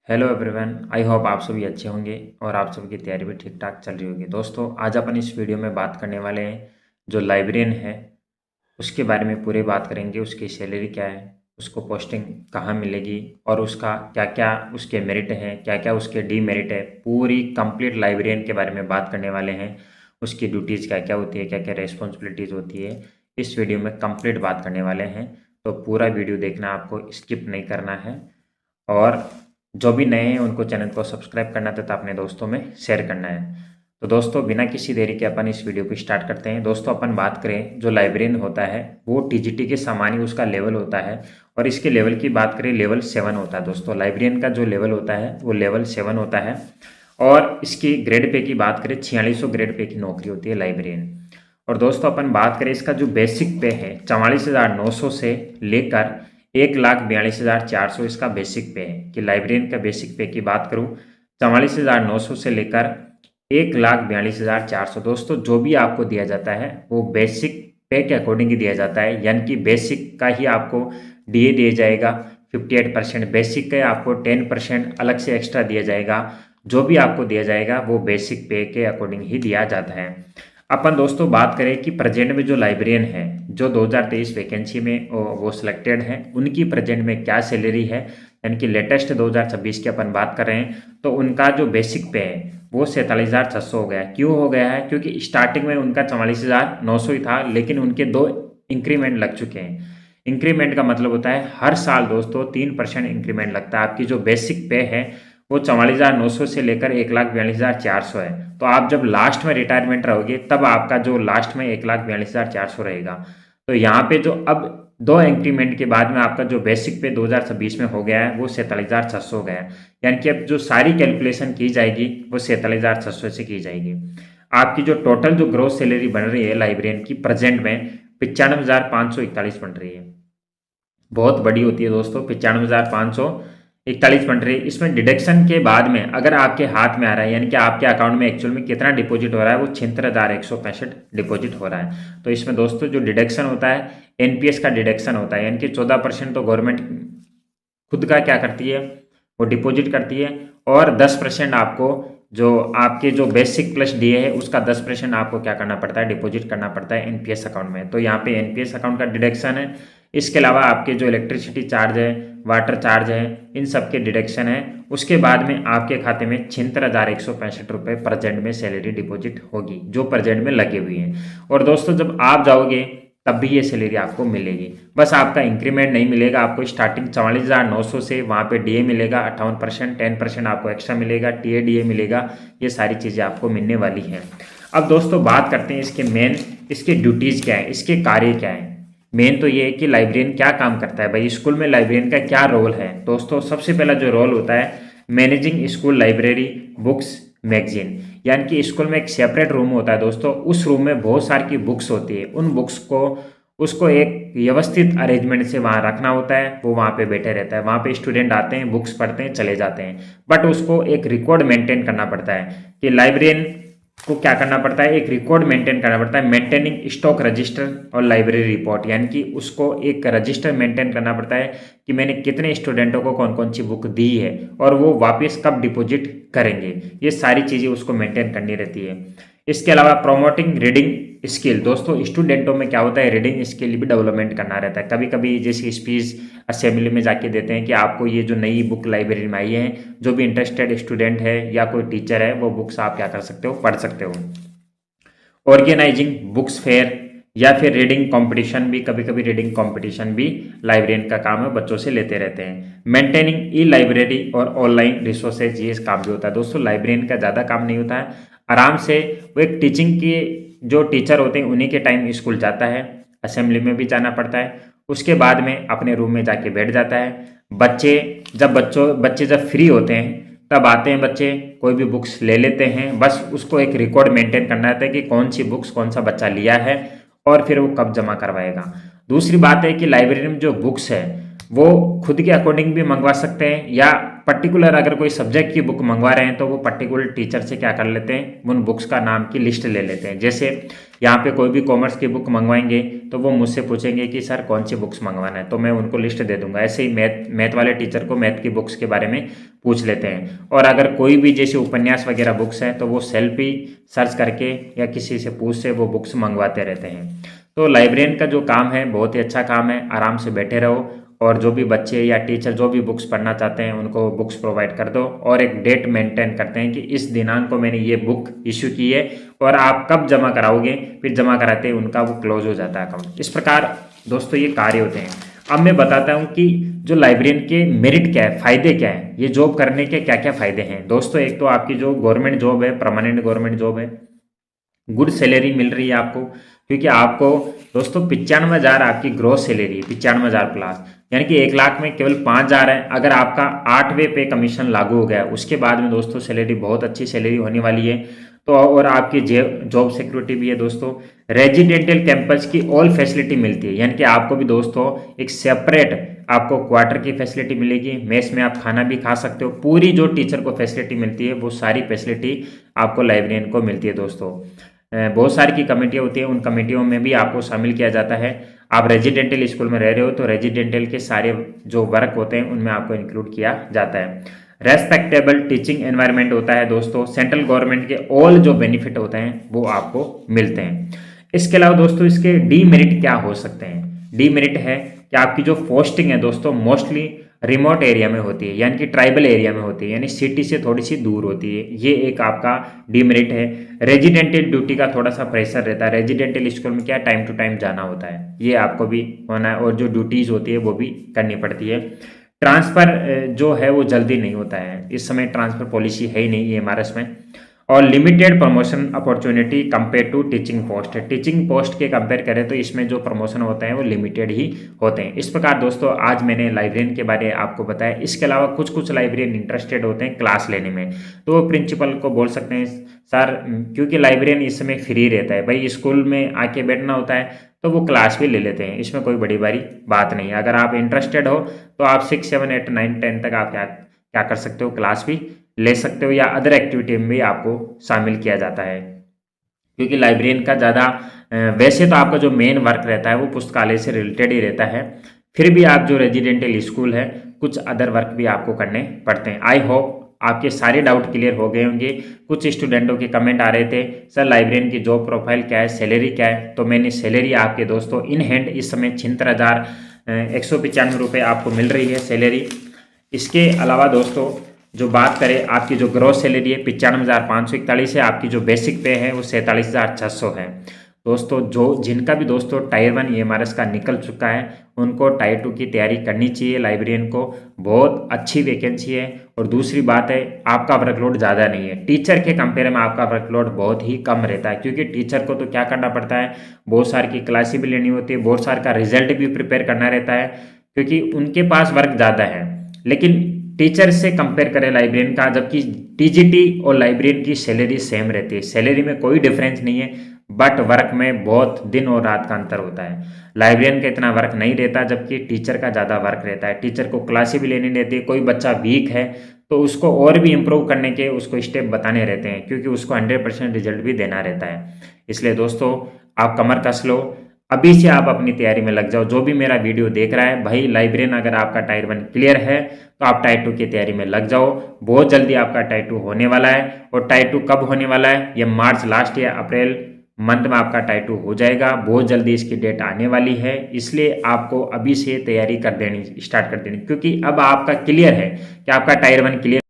Hello everyone, I hope आप सभी अच्छे होंगे और आप सभी की तैयारी भी ठीक ठाक चल रही होगी। दोस्तों, आज अपन इस वीडियो में बात करने वाले हैं जो लाइब्रेरियन है उसके बारे में पूरी बात करेंगे। उसकी सैलरी क्या है, उसको पोस्टिंग कहाँ मिलेगी और उसका क्या क्या उसके मेरिट हैं, क्या क्या उसके डीमेरिट है। पूरी कंप्लीट लाइब्रेरियन के बारे में बात करने वाले हैं। उसकी ड्यूटीज़ क्या क्या होती है, क्या क्या रेस्पॉन्सिबिलिटीज़ होती है, इस वीडियो में कंप्लीट बात करने वाले हैं। तो पूरा वीडियो देखना, आपको स्किप नहीं करना है। और जो भी नए हैं उनको चैनल को सब्सक्राइब करना तथा अपने दोस्तों में शेयर करना है। तो दोस्तों, बिना किसी देरी के अपन इस वीडियो को स्टार्ट करते हैं। दोस्तों, अपन बात करें जो लाइब्रेरियन होता है वो टीजीटी के समान ही उसका लेवल होता है। और इसके लेवल की बात करें, लेवल 7 होता है। दोस्तों, लाइब्रेरियन का जो लेवल होता है वो लेवल 7 होता है। और इसकी ग्रेड पे की बात करें, 4600 ग्रेड पे की नौकरी होती है लाइब्रेरियन। और दोस्तों, अपन बात करें इसका जो बेसिक पे है 44,900 से लेकर 1,42,400 इसका बेसिक पे है। कि लाइब्रेरियन का बेसिक पे की बात करूं, 44,900 से लेकर 1,42,400। दोस्तों, जो भी आपको दिया जाता है वो बेसिक पे के अकॉर्डिंग ही दिया जाता है, यानी कि बेसिक का ही आपको डीए दिया जाएगा। 58% बेसिक का आपको 10% अलग से एक्स्ट्रा दिया जाएगा। जो भी आपको दिया जाएगा वो बेसिक पे के अकॉर्डिंग ही दिया जाता है। अपन दोस्तों बात करें कि प्रेजेंट में जो लाइब्रेरियन है जो 2023 वैकेंसी में वो सिलेक्टेड है, उनकी प्रेजेंट में क्या सैलरी है, यानी कि लेटेस्ट 2026 की अपन बात कर रहे हैं। तो उनका जो बेसिक पे है वो 47,600 हो गया है। क्यों हो गया है? क्योंकि स्टार्टिंग में उनका 44,900 ही था, लेकिन उनके 2 इंक्रीमेंट लग चुके हैं। इंक्रीमेंट का मतलब होता है हर साल दोस्तों 3% इंक्रीमेंट लगता है। आपकी जो बेसिक पे है वो 44,900 से लेकर 1,42,400 है। तो आप जब लास्ट में रिटायरमेंट रहोगे तब आपका जो लास्ट में 1,42,400 रहेगा। तो यहाँ पे जो अब 2 इंक्रीमेंट के बाद में आपका जो बेसिक पे 2026 में हो गया है वो 47,600 हो गया है। यानी कि अब जो सारी कैलकुलेशन की जाएगी वो 47,600 से की जाएगी। आपकी जो टोटल जो ग्रोस सैलरी बन रही है लाइब्रेरियन की प्रेजेंट में 95,541 बन रही है। बहुत बड़ी होती है दोस्तों, 95,541 बन रही है। इसमें डिडक्शन के बाद में अगर आपके हाथ में आ रहा है, यानी कि आपके अकाउंट में एक्चुअल में कितना डिपॉजिट हो रहा है, वो 76,165 डिपॉजिट हो रहा है। तो इसमें दोस्तों जो डिडक्शन होता है एनपीएस का डिडक्शन होता है, यानी कि 14% तो गवर्नमेंट खुद का क्या करती है, वो डिपॉजिट करती है। और 10% आपको जो आपके जो बेसिक प्लस डीए है उसका 10% आपको क्या करना पड़ता है, डिपॉजिट करना पड़ता है एनपीएस अकाउंट में। तो यहाँ पे एनपीएस अकाउंट का डिडक्शन है। इसके अलावा आपके जो इलेक्ट्रिसिटी चार्ज है, वाटर चार्ज है, इन सब के डिडक्शन है। उसके बाद में आपके खाते में 76,165 रुपये प्रेजेंट में सैलरी डिपॉजिट होगी, जो प्रेजेंट में लगे हुई है। और दोस्तों, जब आप जाओगे तब भी ये सैलरी आपको मिलेगी। बस आपका इंक्रीमेंट नहीं मिलेगा, आपको स्टार्टिंग 44,900 से वहाँ पे डीए मिलेगा 58%, 10% आपको एक्स्ट्रा मिलेगा, टीए डीए मिलेगा। ये सारी चीज़ें आपको मिलने वाली हैं। अब दोस्तों बात करते हैं इसके मेन, इसके ड्यूटीज़ क्या है, इसके कार्य क्या है। मेन तो ये है कि लाइब्रेरियन क्या काम करता है भाई, स्कूल में लाइब्रेरियन का क्या रोल है। दोस्तों, सबसे पहला जो रोल होता है managing school library books magazine, यानी कि स्कूल में एक सेपरेट रूम होता है दोस्तों। उस रूम में बहुत सारी की बुक्स होती है। उन बुक्स को उसको एक व्यवस्थित अरेंजमेंट से वहाँ रखना होता है। वो वहाँ पे बैठे रहता है, वहाँ पे स्टूडेंट आते हैं, बुक्स पढ़ते हैं, चले जाते हैं। बट उसको एक रिकॉर्ड मेंटेन करना पड़ता है कि लाइब्रेरियन को क्या करना पड़ता है, एक रिकॉर्ड मेंटेन करना पड़ता है। मेंटेनिंग स्टॉक रजिस्टर और लाइब्रेरी रिपोर्ट, यानी कि उसको एक रजिस्टर मेंटेन करना पड़ता है कि मैंने कितने स्टूडेंटों को कौन कौन सी बुक दी है और वो वापस कब डिपॉजिट करेंगे। ये सारी चीज़ें उसको मेंटेन करनी रहती है। इसके अलावा प्रोमोटिंग रीडिंग स्किल, दोस्तों स्टूडेंटों में क्या होता है, रीडिंग स्किल भी डेवलपमेंट करना रहता है। कभी कभी जैसे स्पीच असेंबली में जाके देते हैं कि आपको ये जो नई बुक लाइब्रेरी में आई है, जो भी इंटरेस्टेड स्टूडेंट है या कोई टीचर है वो बुक्स आप क्या कर सकते हो, पढ़ सकते हो। ऑर्गेनाइजिंग बुक्स फेयर या फिर रीडिंग कंपटीशन भी, कभी कभी रीडिंग कंपटीशन भी लाइब्रेरियन का काम है, बच्चों से लेते रहते हैं। मेंटेनिंग ई लाइब्रेरी और ऑनलाइन रिसोर्सेज, ये काम भी होता है। दोस्तों, लाइब्रेरियन का ज़्यादा काम नहीं होता है, आराम से वो एक टीचिंग की जो टीचर होते हैं उन्हीं के टाइम स्कूल जाता है, असेंबली में भी जाना पड़ता है, उसके बाद में अपने रूम में जाके बैठ जाता है। बच्चे जब फ्री होते हैं तब आते हैं, बच्चे कोई भी बुक्स ले लेते हैं। बस उसको एक रिकॉर्ड मेंटेन करना रहता है कि कौन सी बुक्स कौन सा बच्चा लिया है और फिर वो कब जमा करवाएगा। दूसरी बात है कि लाइब्रेरी में जो बुक्स है वो खुद के अकॉर्डिंग भी मंगवा सकते हैं, या पर्टिकुलर अगर कोई सब्जेक्ट की बुक मंगवा रहे हैं तो वो पर्टिकुलर टीचर से क्या कर लेते हैं, उन बुक्स का नाम की लिस्ट ले लेते हैं। जैसे यहाँ पे कोई भी कॉमर्स की बुक मंगवाएंगे तो वो मुझसे पूछेंगे कि सर कौन सी बुक्स मंगवाना है, तो मैं उनको लिस्ट दे दूंगा। ऐसे ही मैथ वाले टीचर को मैथ की बुक्स के बारे में पूछ लेते हैं। और अगर कोई भी जैसे उपन्यास वगैरह बुक्स हैं तो वो सेल्फ ही सर्च करके या किसी से पूछ से वो बुक्स मंगवाते रहते हैं। तो लाइब्रेरियन का जो काम है बहुत ही अच्छा काम है। आराम से बैठे रहो और जो भी बच्चे या टीचर जो भी बुक्स पढ़ना चाहते हैं उनको बुक्स प्रोवाइड कर दो, और एक डेट मेंटेन करते हैं कि इस दिनांक को मैंने ये बुक इशू की है और आप कब जमा कराओगे, फिर जमा कराते हैं उनका वो क्लोज हो जाता है अकाउंट। इस प्रकार दोस्तों ये कार्य होते हैं। अब मैं बताता हूँ कि जो लाइब्रेरियन के मेरिट क्या है, फायदे क्या है, ये जॉब करने के क्या क्या फायदे हैं। दोस्तों एक तो आपकी जो गवर्नमेंट जॉब है, परमानेंट गवर्नमेंट जॉब है, गुड सैलरी मिल रही है आपको, क्योंकि आपको दोस्तों 95,000 आपकी ग्रोस सैलरी है, 95,000 प्लस, यानी कि 1 लाख में केवल 5,000 है। अगर आपका 8वें पे कमीशन लागू हो गया उसके बाद में दोस्तों सैलरी बहुत अच्छी सैलरी होने वाली है। तो और आपकी जॉब सिक्योरिटी भी है दोस्तों। रेजिडेंशियल कैंपस की ऑल फैसिलिटी मिलती है, यानी कि आपको भी दोस्तों एक सेपरेट आपको क्वार्टर की फैसिलिटी मिलेगी, मेस में आप खाना भी खा सकते हो। पूरी जो टीचर को फैसिलिटी मिलती है वो सारी फैसिलिटी आपको लाइब्रेरियन को मिलती है दोस्तों। बहुत सारी की कमेटियाँ होती हैं, उन कमेटियों में भी आपको शामिल किया जाता है। आप रेजिडेंटल स्कूल में रह रहे हो तो रेजिडेंटल के सारे जो वर्क होते हैं उनमें आपको इंक्लूड किया जाता है। रेस्पेक्टेबल टीचिंग एनवायरनमेंट होता है दोस्तों। सेंट्रल गवर्नमेंट के ऑल जो बेनिफिट होते हैं वो आपको मिलते हैं। इसके अलावा दोस्तों इसके डीमेरिट क्या हो सकते हैं। डीमेरिट है कि आपकी जो पोस्टिंग है दोस्तों मोस्टली रिमोट एरिया में होती है, यानी कि ट्राइबल एरिया में होती है, यानी सिटी से थोड़ी सी दूर होती है। ये एक आपका डीमेरिट है। रेजिडेंटल ड्यूटी का थोड़ा सा प्रेशर रहता है। रेजिडेंटल स्कूल में क्या टाइम टू टाइम जाना होता है, ये आपको भी होना है, और जो ड्यूटीज होती है वो भी करनी पड़ती है। ट्रांसफ़र जो है वो जल्दी नहीं होता है, इस समय ट्रांसफ़र पॉलिसी है ही नहीं ये एमआरएस में। और limited promotion opportunity compare to teaching post है। टीचिंग पोस्ट के कंपेयर करें तो इसमें जो प्रमोशन होते हैं वो लिमिटेड ही होते हैं। इस प्रकार दोस्तों आज मैंने लाइब्रेरियन के बारे में आपको बताया। इसके अलावा कुछ कुछ लाइब्रेरियन इंटरेस्टेड होते हैं क्लास लेने में, तो वो प्रिंसिपल को बोल सकते हैं सर क्योंकि लाइब्रेरियन इस समय फ्री रहता है, भाई स्कूल में आके बैठना होता है तो वो क्लास भी ले लेते हैं, इसमें कोई बड़ी बड़ी बात नहीं है। अगर आप इंटरेस्टेड हो तो आप 6, 7, 8, 9, 10 तक आप क्या कर सकते हो, क्लास भी ले सकते हो, या अदर एक्टिविटी में भी आपको शामिल किया जाता है। क्योंकि लाइब्रेरियन का ज़्यादा वैसे तो आपका जो मेन वर्क रहता है वो पुस्तकालय से रिलेटेड ही रहता है, फिर भी आप जो रेजिडेंटल स्कूल है कुछ अदर वर्क भी आपको करने पड़ते हैं। आई होप आपके सारे डाउट क्लियर हो गए होंगे। कुछ स्टूडेंटों के कमेंट आ रहे थे सर लाइब्रेरियन की जॉब प्रोफाइल क्या है, सैलरी क्या है, तो मैंने सैलरी आपके दोस्तों इन हैंड इस समय 76,195 रुपये आपको मिल रही है सैलरी। इसके अलावा दोस्तों जो बात करें आपकी जो ग्रॉस सैलरी है 95,541 है, आपकी जो बेसिक पे है वो 47,600 है। दोस्तों जो जिनका भी दोस्तों टायर 1 EMRS का निकल चुका है उनको टायर 2 की तैयारी करनी चाहिए। लाइब्रेरियन को बहुत अच्छी वैकेंसी है। और दूसरी बात है आपका वर्कलोड ज़्यादा नहीं है, टीचर के कंपेयर में आपका वर्कलोड बहुत ही कम रहता है, क्योंकि टीचर को तो क्या करना पड़ता है, बहुत सारी की क्लासें भी लेनी होती है, बहुत सारे का रिजल्ट भी प्रिपेयर करना रहता है, क्योंकि उनके पास वर्क ज़्यादा है। लेकिन टीचर से कंपेयर करें लाइब्रेरियन का, जबकि टीजीटी और लाइब्रेरियन की सैलरी सेम रहती है, सैलरी में कोई डिफरेंस नहीं है, बट वर्क में बहुत दिन और रात का अंतर होता है। लाइब्रेरियन का इतना वर्क नहीं रहता, जबकि टीचर का ज़्यादा वर्क रहता है। टीचर को क्लासें भी लेनी रहती है, कोई बच्चा वीक है तो उसको और भी इम्प्रूव करने के उसको स्टेप बताने रहते हैं, क्योंकि उसको 100% रिजल्ट भी देना रहता है। इसलिए दोस्तों आप कमर कस लो, अभी से आप अपनी तैयारी में लग जाओ। जो भी मेरा वीडियो देख रहा है भाई, लाइब्रेरियन अगर आपका टायर 1 क्लियर है तो आप टायर 2 की तैयारी में लग जाओ। बहुत जल्दी आपका टायर 2 होने वाला है। और टायर 2 कब होने वाला है, ये मार्च लास्ट या अप्रैल मंथ में आपका टायर 2 हो जाएगा। बहुत जल्दी इसकी डेट आने वाली है, इसलिए आपको अभी से तैयारी कर देनी स्टार्ट कर देनी, क्योंकि अब आपका क्लियर है कि आपका टायर 1 क्लियर